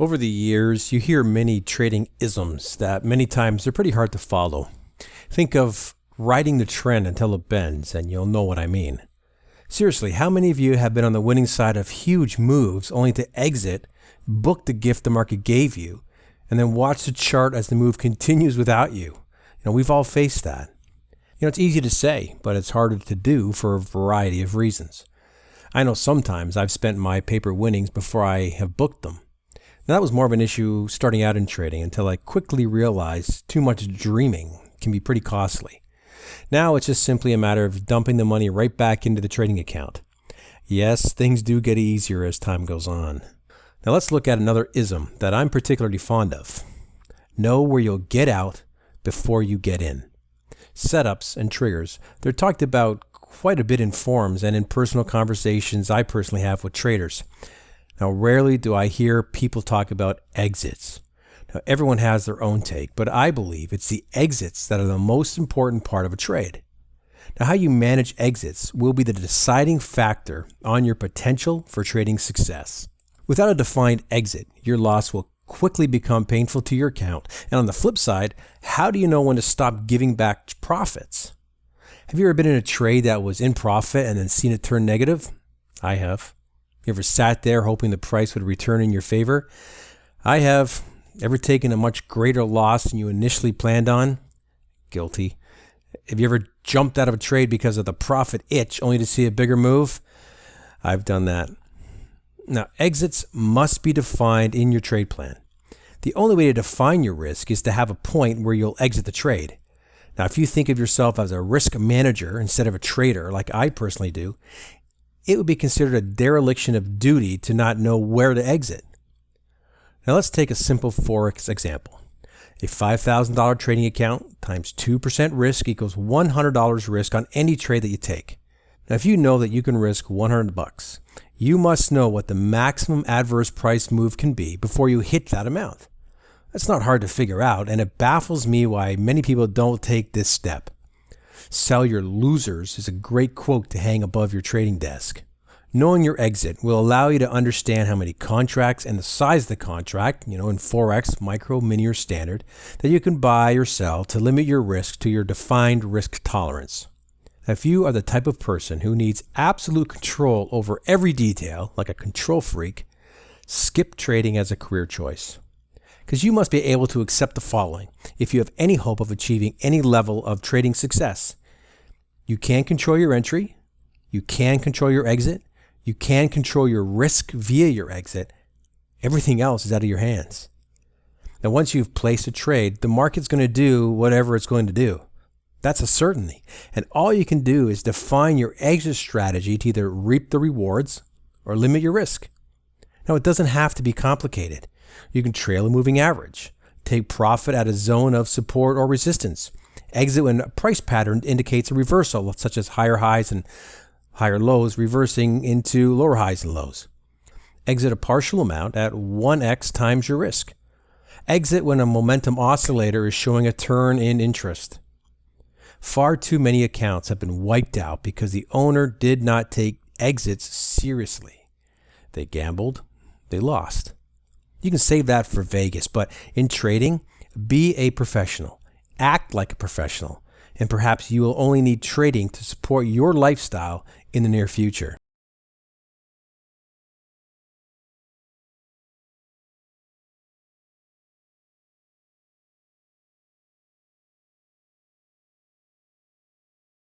Over the years, you hear many trading isms that many times they're pretty hard to follow. Think of riding the trend until it bends, and you'll know what I mean. Seriously, how many of you have been on the winning side of huge moves only to exit, book the gift the market gave you, and then watch the chart as the move continues without you? We've all faced that. It's easy to say, but it's harder to do for a variety of reasons. I know sometimes I've spent my paper winnings before I have booked them. Now, that was more of an issue starting out in trading until I quickly realized too much dreaming can be pretty costly. Now it's just simply a matter of dumping the money right back into the trading account. Yes, things do get easier as time goes on. Now let's look at another ism that I'm particularly fond of. Know where you'll get out before you get in. Setups and triggers, they're talked about quite a bit in forums and in personal conversations I personally have with traders. Now, rarely do I hear people talk about exits. Now, everyone has their own take, but I believe it's the exits that are the most important part of a trade. Now, how you manage exits will be the deciding factor on your potential for trading success. Without a defined exit, your loss will quickly become painful to your account. And on the flip side, how do you know when to stop giving back profits? Have you ever been in a trade that was in profit and then seen it turn negative? I have. You ever sat there hoping the price would return in your favor? I have. Ever taken a much greater loss than you initially planned on? Guilty. Have you ever jumped out of a trade because of the profit itch only to see a bigger move? I've done that. Now, exits must be defined in your trade plan. The only way to define your risk is to have a point where you'll exit the trade. Now, if you think of yourself as a risk manager instead of a trader, like I personally do, it would be considered a dereliction of duty to not know where to exit. Now, let's take a simple Forex example. A $5,000 trading account times 2% risk equals $100 risk on any trade that you take. Now, if you know that you can risk $100, you must know what the maximum adverse price move can be before you hit that amount. That's not hard to figure out, and it baffles me why many people don't take this step. Sell your losers is a great quote to hang above your trading desk. Knowing your exit will allow you to understand how many contracts and the size of the contract, in Forex, micro, mini, or standard, that you can buy or sell to limit your risk to your defined risk tolerance. If you are the type of person who needs absolute control over every detail, like a control freak, skip trading as a career choice. Because you must be able to accept the following if you have any hope of achieving any level of trading success. You can control your entry, you can control your exit, you can control your risk via your exit. Everything else is out of your hands. Now, once you've placed a trade, the market's going to do whatever it's going to do. That's a certainty. And all you can do is define your exit strategy to either reap the rewards or limit your risk. Now, it doesn't have to be complicated. You can trail a moving average, take profit at a zone of support or resistance, exit when a price pattern indicates a reversal, such as higher highs and higher lows reversing into lower highs and lows. Exit a partial amount at 1x times your risk. Exit when a momentum oscillator is showing a turn in interest. Far too many accounts have been wiped out because the owner did not take exits seriously. They gambled, they lost. You can save that for Vegas, but in trading, be a professional. Act like a professional. And perhaps you will only need trading to support your lifestyle in the near future.